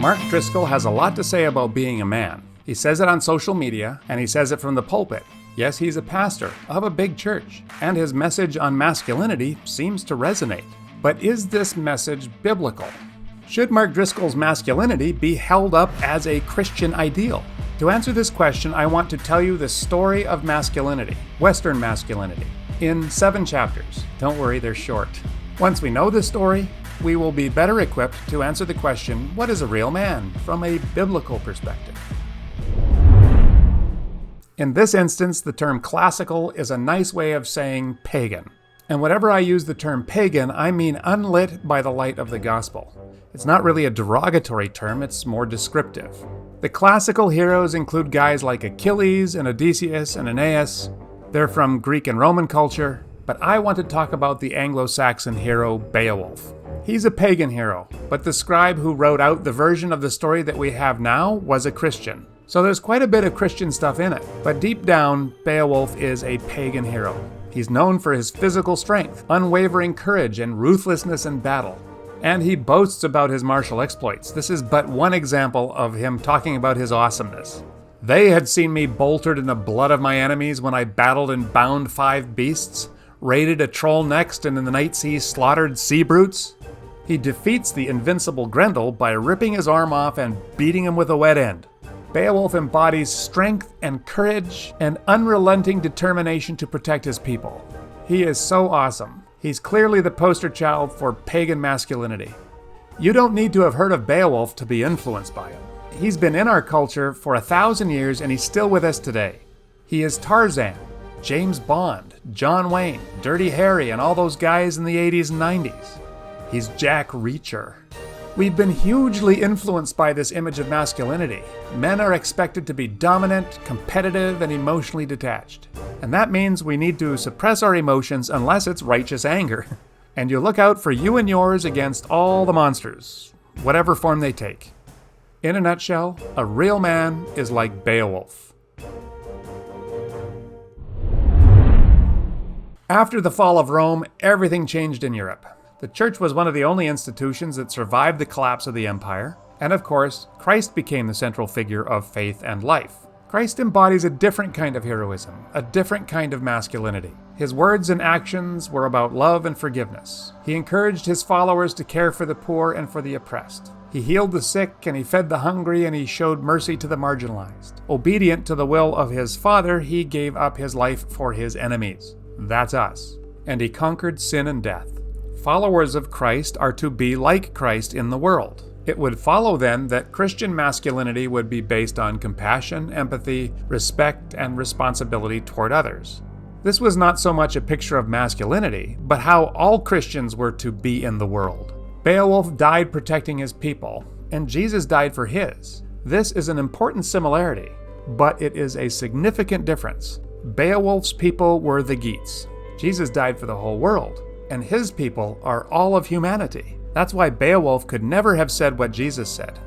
Mark Driscoll has a lot to say about being a man. He says it on social media, and he says it from the pulpit. Yes, he's a pastor of a big church, and his message on masculinity seems to resonate. But is this message biblical? Should Mark Driscoll's masculinity be held up as a Christian ideal? To answer this question, I want to tell you the story of masculinity, Western masculinity, in 7 chapters. Don't worry, they're short. Once we know the story, we will be better equipped to answer the question, what is a real man, from a biblical perspective? In this instance, the term classical is a nice way of saying pagan. And whenever I use the term pagan, I mean unlit by the light of the gospel. It's not really a derogatory term, it's more descriptive. The classical heroes include guys like Achilles and Odysseus and Aeneas. They're from Greek and Roman culture, but I want to talk about the Anglo-Saxon hero Beowulf. He's a pagan hero, but the scribe who wrote out the version of the story that we have now was a Christian. So there's quite a bit of Christian stuff in it, but deep down, Beowulf is a pagan hero. He's known for his physical strength, unwavering courage, and ruthlessness in battle. And he boasts about his martial exploits. This is but one example of him talking about his awesomeness. They had seen me boltered in the blood of my enemies when I battled and bound 5 beasts, raided a troll next, and in the night sea slaughtered sea brutes. He defeats the invincible Grendel by ripping his arm off and beating him with a wet end. Beowulf embodies strength and courage and unrelenting determination to protect his people. He is so awesome. He's clearly the poster child for pagan masculinity. You don't need to have heard of Beowulf to be influenced by him. He's been in our culture for 1,000 years and he's still with us today. He is Tarzan, James Bond, John Wayne, Dirty Harry, and all those guys in the 80s and 90s. He's Jack Reacher. We've been hugely influenced by this image of masculinity. Men are expected to be dominant, competitive, and emotionally detached. And that means we need to suppress our emotions unless it's righteous anger. And you look out for you and yours against all the monsters, whatever form they take. In a nutshell, a real man is like Beowulf. After the fall of Rome, everything changed in Europe. The church was one of the only institutions that survived the collapse of the empire. And of course, Christ became the central figure of faith and life. Christ embodies a different kind of heroism, a different kind of masculinity. His words and actions were about love and forgiveness. He encouraged his followers to care for the poor and for the oppressed. He healed the sick and he fed the hungry and he showed mercy to the marginalized. Obedient to the will of his Father, he gave up his life for his enemies. That's us. And he conquered sin and death. Followers of Christ are to be like Christ in the world. It would follow then that Christian masculinity would be based on compassion, empathy, respect, and responsibility toward others. This was not so much a picture of masculinity, but how all Christians were to be in the world. Beowulf died protecting his people, and Jesus died for his. This is an important similarity, but it is a significant difference. Beowulf's people were the Geats. Jesus died for the whole world. And his people are all of humanity. That's why Beowulf could never have said what Jesus said,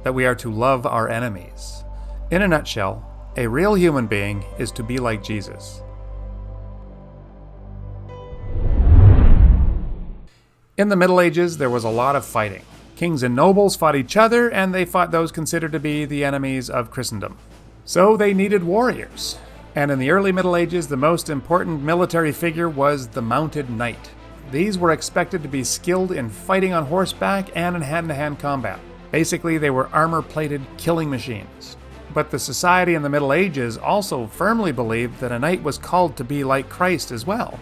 that we are to love our enemies. In a nutshell, a real human being is to be like Jesus. In the Middle Ages, there was a lot of fighting. Kings and nobles fought each other, and they fought those considered to be the enemies of Christendom. So they needed warriors. And in the early Middle Ages, the most important military figure was the mounted knight. These were expected to be skilled in fighting on horseback and in hand-to-hand combat. Basically, they were armor-plated killing machines. But the society in the Middle Ages also firmly believed that a knight was called to be like Christ as well.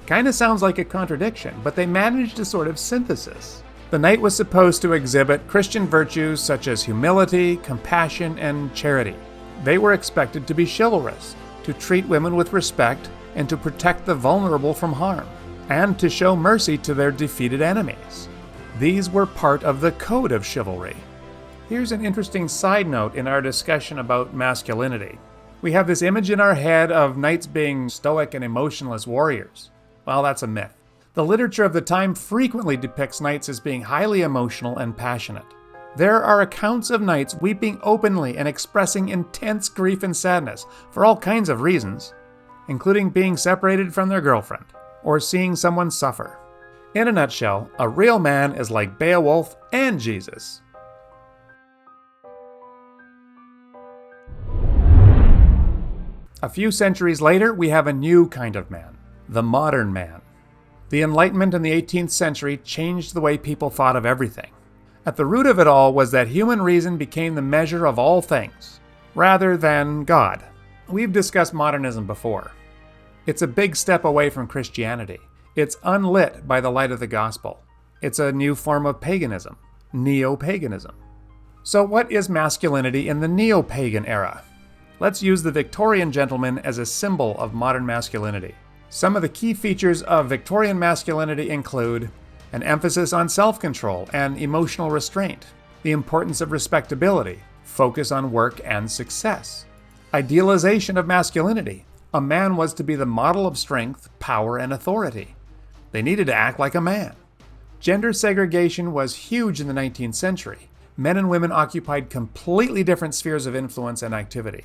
Kinda sounds like a contradiction, but they managed a sort of synthesis. The knight was supposed to exhibit Christian virtues such as humility, compassion, and charity. They were expected to be chivalrous, to treat women with respect, and to protect the vulnerable from harm, and to show mercy to their defeated enemies. These were part of the code of chivalry. Here's an interesting side note in our discussion about masculinity. We have this image in our head of knights being stoic and emotionless warriors. Well, that's a myth. The literature of the time frequently depicts knights as being highly emotional and passionate. There are accounts of knights weeping openly and expressing intense grief and sadness for all kinds of reasons, including being separated from their girlfriend or seeing someone suffer. In a nutshell, a real man is like Beowulf and Jesus. A few centuries later, we have a new kind of man, the modern man. The Enlightenment in the 18th century changed the way people thought of everything. At the root of it all was that human reason became the measure of all things, rather than God. We've discussed modernism before. It's a big step away from Christianity. It's unlit by the light of the gospel. It's a new form of paganism, neo-paganism. So what is masculinity in the neo-pagan era? Let's use the Victorian gentleman as a symbol of modern masculinity. Some of the key features of Victorian masculinity include an emphasis on self-control and emotional restraint, the importance of respectability, focus on work and success, idealization of masculinity. A man was to be the model of strength, power, and authority. They needed to act like a man. Gender segregation was huge in the 19th century. Men and women occupied completely different spheres of influence and activity.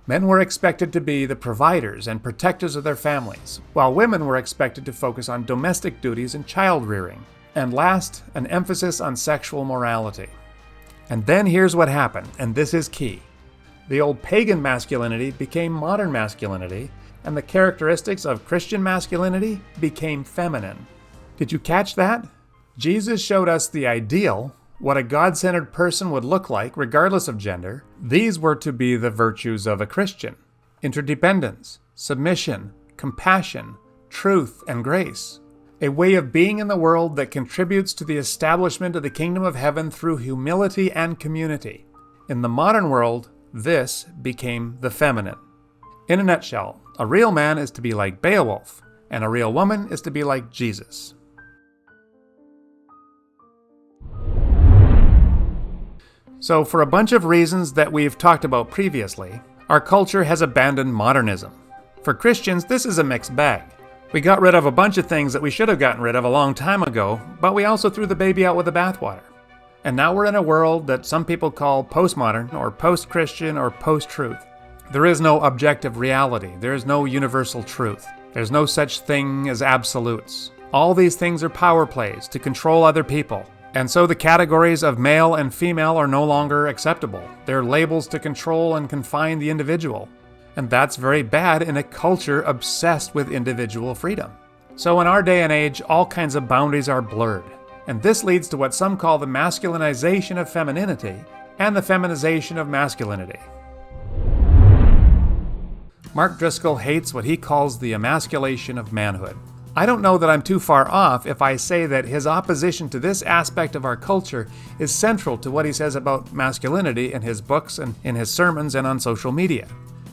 Men were expected to be the providers and protectors of their families, while women were expected to focus on domestic duties and child rearing. And last, an emphasis on sexual morality. And then here's what happened, and this is key. The old pagan masculinity became modern masculinity, and the characteristics of Christian masculinity became feminine. Did you catch that? Jesus showed us the ideal, what a God-centered person would look like regardless of gender. These were to be the virtues of a Christian: interdependence, submission, compassion, truth, and grace. A way of being in the world that contributes to the establishment of the kingdom of heaven through humility and community. In the modern world, this became the feminine. In a nutshell, a real man is to be like Beowulf, and a real woman is to be like Jesus. So for a bunch of reasons that we've talked about previously, our culture has abandoned modernism. For Christians, this is a mixed bag. We got rid of a bunch of things that we should have gotten rid of a long time ago, but we also threw the baby out with the bathwater. And now we're in a world that some people call postmodern, or post-Christian, or post-truth. There is no objective reality. There is no universal truth. There's no such thing as absolutes. All these things are power plays to control other people. And so the categories of male and female are no longer acceptable. They're labels to control and confine the individual. And that's very bad in a culture obsessed with individual freedom. So in our day and age, all kinds of boundaries are blurred. And this leads to what some call the masculinization of femininity and the feminization of masculinity. Mark Driscoll hates what he calls the emasculation of manhood. I don't know that I'm too far off if I say that his opposition to this aspect of our culture is central to what he says about masculinity in his books and in his sermons and on social media.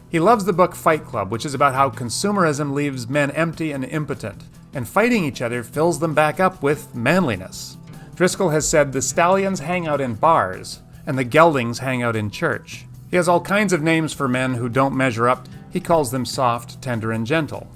He loves the book Fight Club, which is about how consumerism leaves men empty and impotent, and fighting each other fills them back up with manliness. Driscoll has said the stallions hang out in bars, and the geldings hang out in church. He has all kinds of names for men who don't measure up. He calls them soft, tender, and gentle.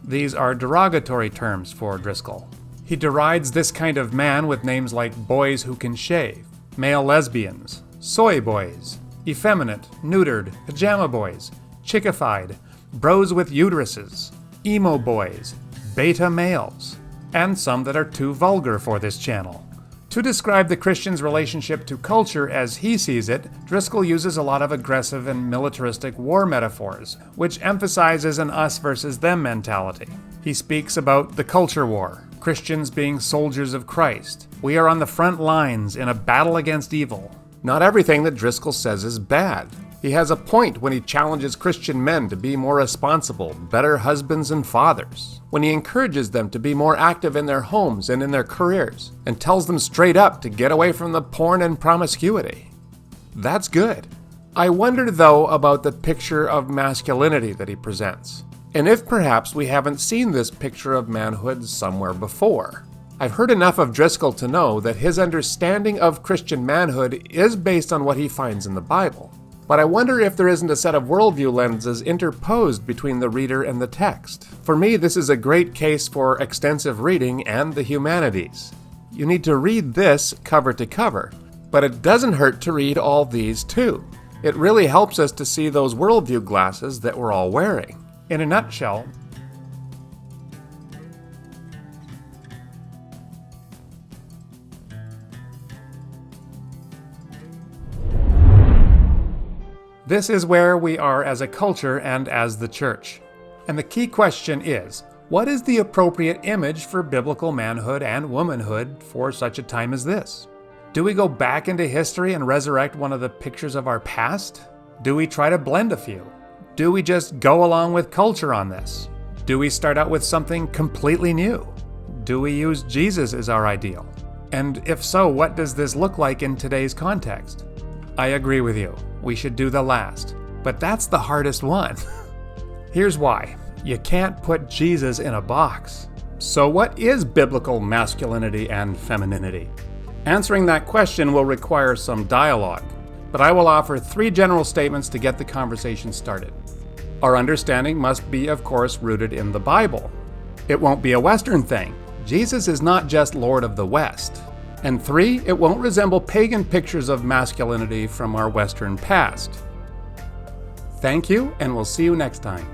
These are derogatory terms for Driscoll. He derides this kind of man with names like boys who can shave, male lesbians, soy boys, effeminate, neutered, pajama boys, chickified, bros with uteruses, emo boys, beta males, and some that are too vulgar for this channel. To describe the Christian's relationship to culture as he sees it, Driscoll uses a lot of aggressive and militaristic war metaphors, which emphasizes an us versus them mentality. He speaks about the culture war, Christians being soldiers of Christ. We are on the front lines in a battle against evil. Not everything that Driscoll says is bad. He has a point when he challenges Christian men to be more responsible, better husbands and fathers, when he encourages them to be more active in their homes and in their careers, and tells them straight up to get away from the porn and promiscuity. That's good. I wonder, though, about the picture of masculinity that he presents, and if perhaps we haven't seen this picture of manhood somewhere before. I've heard enough of Driscoll to know that his understanding of Christian manhood is based on what he finds in the Bible. But I wonder if there isn't a set of worldview lenses interposed between the reader and the text. For me, this is a great case for extensive reading and the humanities. You need to read this cover to cover, but it doesn't hurt to read all these too. It really helps us to see those worldview glasses that we're all wearing. In a nutshell, This is where we are as a culture and as the church. And the key question is, what is the appropriate image for biblical manhood and womanhood for such a time as this? Do we go back into history and resurrect one of the pictures of our past? Do we try to blend a few? Do we just go along with culture on this? Do we start out with something completely new? Do we use Jesus as our ideal? And if so, what does this look like in today's context? I agree with you. We should do the last. But that's the hardest one. Here's why. You can't put Jesus in a box. So what is biblical masculinity and femininity? Answering that question will require some dialogue, but I will offer 3 general statements to get the conversation started. Our understanding must be, of course, rooted in the Bible. It won't be a Western thing. Jesus is not just Lord of the West. And 3, it won't resemble pagan pictures of masculinity from our Western past. Thank you, and we'll see you next time.